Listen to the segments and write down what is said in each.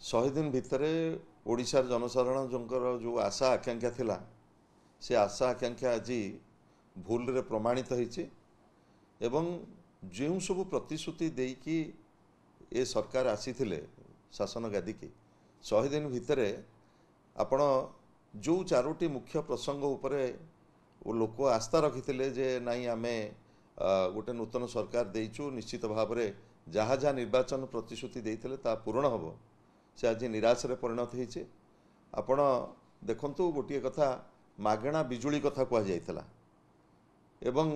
शहे दिन भितर ओडिशार जनसाधारण जो आशा आकांक्षा थिला से आशा आकांक्षा आज भूल रे प्रमाणित होईछि एवं जो सब प्रतिश्रुति देकी ए सरकार आसीथिले शासन गादी की शहे दिन भितर आपण जो चारोटी मुख्य प्रसंग उपरे लोक आस्था रखी जे नाई आमे गोटे नूतन सरकार देइछु निश्चित भाव में जहाँ जहाँ निर्वाचन प्रतिश्रुति देइथिले ता पूर्ण हम से आज निराश रे परिणत होइछे। आपण देखंतु गोटे कथा मागणा बिजुली कथा कह जाइथिला एवं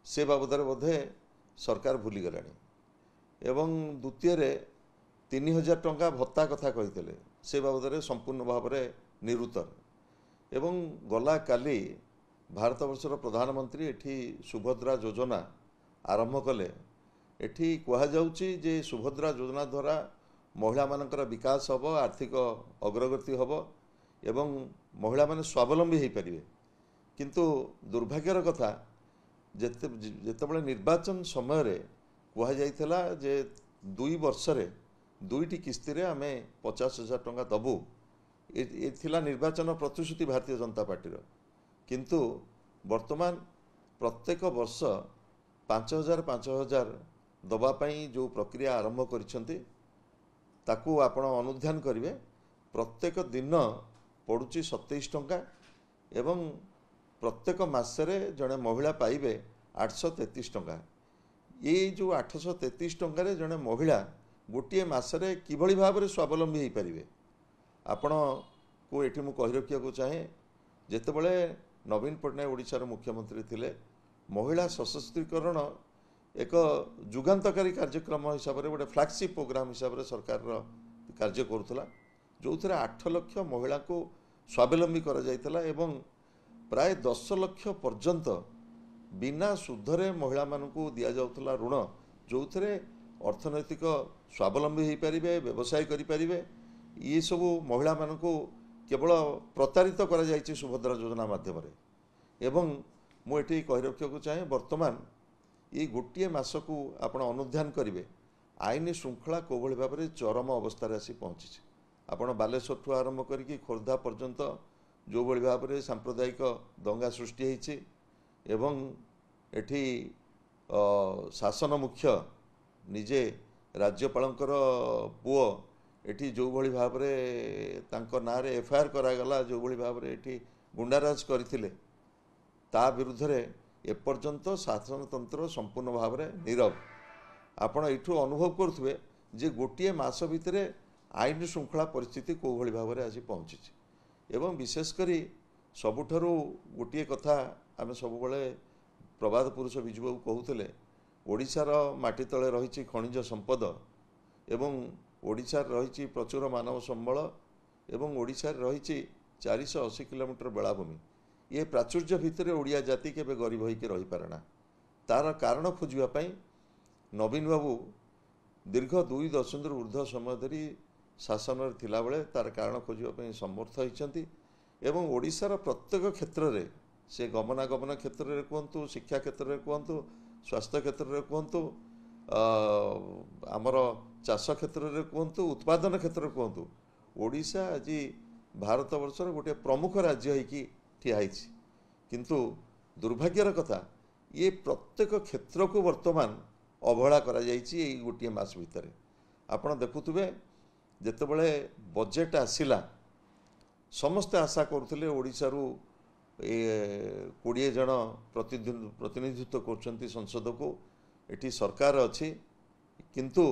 से बाबद बोधे सरकार भूली गलानी एवं द्वितीय 3000 टंका भत्ता कथा कही से बाबद संपूर्ण भाव में निरुत्तर एवं गला काली भारत वर्षर प्रधानमंत्री एठी सुभद्रा योजना आरंभ कले एठी कहा जाउची जे सुभद्रा योजना द्वारा महिला मानकर विकास हब आर्थिक अग्रगति हब एवं महिला माने स्वावलंबी हो पारे किंतु दुर्भाग्यर कथा जेतेबेले निर्वाचन समय रे कहा जाइथिला जे 2 वर्ष रे 2टी किस्ती रे आमे 50,000 टंका दबु ए थिला निर्वाचन प्रतिश्रुति भारतीय जनता पार्टी किंतु वर्तमान प्रत्येक वर्ष 5,000 दबापाई जो प्रक्रिया आरंभ करिसेंती ताकू आपण अनुध्यान करिवे प्रत्येक दिन पड़ुची 27 टंका एवं प्रत्येक मासरे जड़े महिला पाइबे 833 टंका ये जो 833 टंका जड़े महिला गोटे मसरे किभली भाव में स्वावलंबी हो पारे आपण को ये मुझे कही रखा चाहे जितेबले नवीन पट्टनायक ओडिशार मुख्यमंत्री थिले महिला सशक्तिकरण एक जुगान्तकारी कार्यक्रम हिसाब से गोटे फ्लैगशिप प्रोग्राम हिसाब से सरकार कार्य करुला जो थे 8 लाख महिला को स्वावलंबी करा जायतला एवं प्राय 10 लाख पर्यंत बिना सुधरे महिला मानकू दिया जाउतला ऋण जो थे अर्थनैतिक स्वावलंबी हो पारे व्यवसाय करें ये सब महिला मानकू केवल प्रतारित करा जायछि सुभद्रा योजना माध्यम एवं मुझे कही रखा चाहे वर्तमान ये गोटे मास को आपण अनुध्यान करेंगे आईन श्रृंखला कोभली भाव में चरम अवस्था आसी पहुँची आपण बालेश्वर ठू आरंभ करके खोर्धा पर्यंत जो भली भाव में सांप्रदायिक दंगा सृष्टि होती एवं एठी शासन मुख्य निजे राज्यपालंकर पुओ एठी जो भली भाव में तांको ना रे एफआईआर करागला जो भली भाव में एठी गुंडाराज करथिले ता विरुद्ध रे एपर्यंत शासनतंत्र संपूर्ण भाव में नीरव आपण एठू अनुभव करुवे जे गोटे मास भितर आईन श्रृंखला परिस्थिति को भली भाव में आसी पहुँची एवं विशेषकर सबुठारु गोटे कथा आम सब प्रभात पुरुष विजु बाबू कहते ओडिशार माटी तले रही खनिज संपद एवं ओडिशार रही प्रचुर मानव संबल एवं ओडिशार रही 480 किलोमीटर बेलाभूमि ये प्राचुर्य भितर ओडिया जाति के गरीब होइके रही पारेना तार कारण खोजापी नवीन बाबू दीर्घ 2 दशंधि ऊर्ध्व समय धरी शासन थिला बेले तार कारण खोजापी समर्थ होइछंती एवं ओडिशार प्रत्येक क्षेत्र में से गमनागमन क्षेत्र में कहतु शिक्षा क्षेत्र में कहतु स्वास्थ्य क्षेत्र में कहतु आमर चाष क्षेत्र में कहतु उत्पादन क्षेत्र में कहतु ओडिशा आज भारत वर्षर गोटे प्रमुख राज्य होइकी ठिया किंतु दुर्भाग्यर कथा ये प्रत्येक क्षेत्र को वर्तमान अवहेला करा जाइछि एई गोटे मास भितर आपण देखुथुबे जेतेबेले बजेट आसिला समस्ते आशा करुले ओडिशारू 20 जन प्रतिनिधित्व कर संसद को एटी सरकार अच्छी किंतु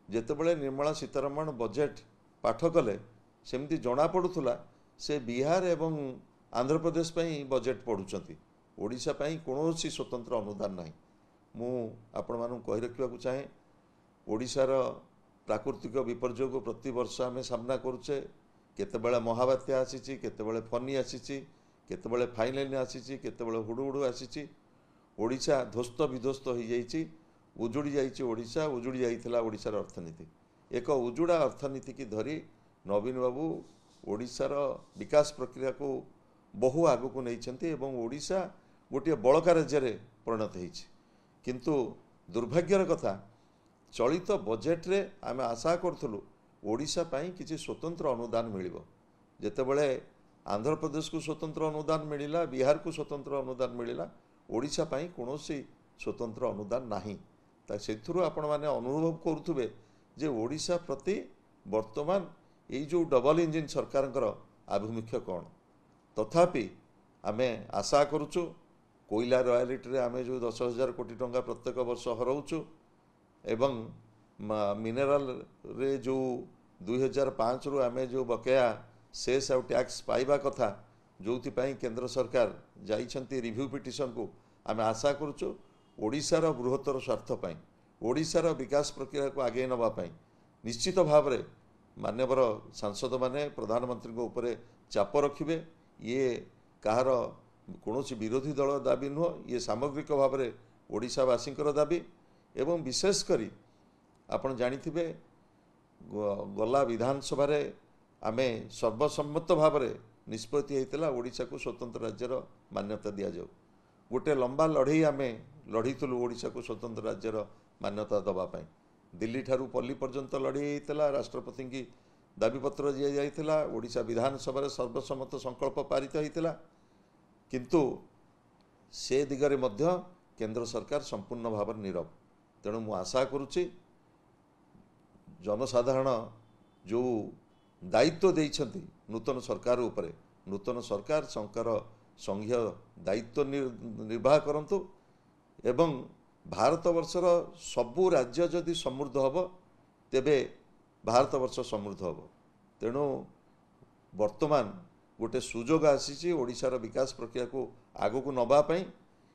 जेतेबेले निर्मला सीतारमण बजेट पाठ कले सेमती जना पड़ुला से बिहार एवं आंध्र प्रदेश पई बजेट पढ़ुंट ओडिशा पई कौन स्वतंत्र अनुदान ना मु आपण मानू कही रखा चाहे ओडिशार प्राकृतिक विपर्यय को प्रति वर्ष आम सामना करुचे केतेबेले महाबात्या आसी केतेबेले फनी आसी केतेबेले फाइनल आसी केतेबेले हुडुहुडु आसी ओडिशा ध्वस्त विध्वस्त हो जाइए उजुड़ी जाइए ओडिशा उजुड़ी जाइथिला ओडिशार अर्थनीति एक उजुड़ा अर्थनीति की धरी नवीन बाबू ओडिशार विकास प्रक्रिया को बहु आगु को नहीं ओडिशा गोटे बड़का राज्य परिणत होती किंतु दुर्भाग्यर कथा चलित बजेट रे आम आशा करूँ ओडिशा पाई किसी स्वतंत्र अनुदान मिलिबो जेतेबेले आंध्र प्रदेश को स्वतंत्र अनुदान मिलिला बिहार को स्वतंत्र अनुदान मिलिला ओडिशा पाई कोनोसी स्वतंत्र अनुदान नाही ता सेथुरु आपण माने अनुभव करुथुबे जे ओडिशा प्रति वर्तमान ये जो डबल इंजिन सरकारଙ୍କର आभिमुख्य कौन तथापि आमे आशा करुचु कोयला रॉयल्टी आमे जो 10,000 कोटी टंका प्रत्येक वर्ष हराउचु एवं मिनेराल रे जो 2005 रु आमे जो बकेया सेस आउ टैक्स पाइबा कथा जोथिपाई केंद्र सरकार जाइछंती रिव्यू पिटिशन को आमे आशा करुचु ओडिशार बृहत्तर स्वार्थ पाई ओडिशार विकास प्रक्रिया को आगे नबा पाई निश्चित भाव में मान्यवर सांसद माने प्रधानमंत्री को ऊपर चाप रखिबे ये कहार कौन विरोधी दल दाबी नुह ये सामग्रिक भाव में ओडिशावासी दाबी एवं विशेषकर आपण जानिथिबे गला विधानसभा रे आमे सर्वसम्मत भाव में निष्पत्ति होता ओडिशा को स्वतंत्र राज्यर मान्यता दि जाऊ गोटे लंबा लड़ई आमे लड़ीलु ओडिशा को स्वतंत्र राज्यर मान्यता दवापाई दिल्ली ठारू पल्ली पर्यंत लड़ई होता राष्ट्रपति की दाबीपत्र दि जाइथिला ओडिशा विधानसभा सर्वसम्मत संकल्प पारित होता किंतु से दिगरे मध्य केंद्र सरकार संपूर्ण भाव नीरव तेणु मु आशा करुच्ची जनसाधारण जो दायित्व देइछंती नूतन सरकार उपरे नूतन सरकार संघीय दायित्व निर्वाह करंतु एवं भारतवर्षर सबु राज्य जदि समृद्ध हब तेबे भारतवर्ष समृद्ध हब तेणु वर्तमान गोटे सुजोग आसी ओडिशार विकास प्रक्रिया को आगो को नबा पई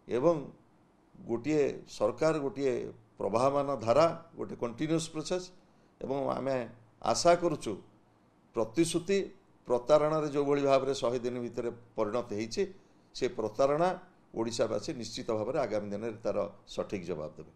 एवं गोटे सरकार गोटे प्रवाहमान धारा गोटे कंटिन्यूअस प्रोसेस एवं आमे आशा करुचु प्रतिश्रुति प्रतारणा जो भली भाव में 100 दिन भितर परिणत होती से प्रतारणा ओडिशावासी निश्चित भाव में आगामी दिन में तार सठिक जवाब देवे।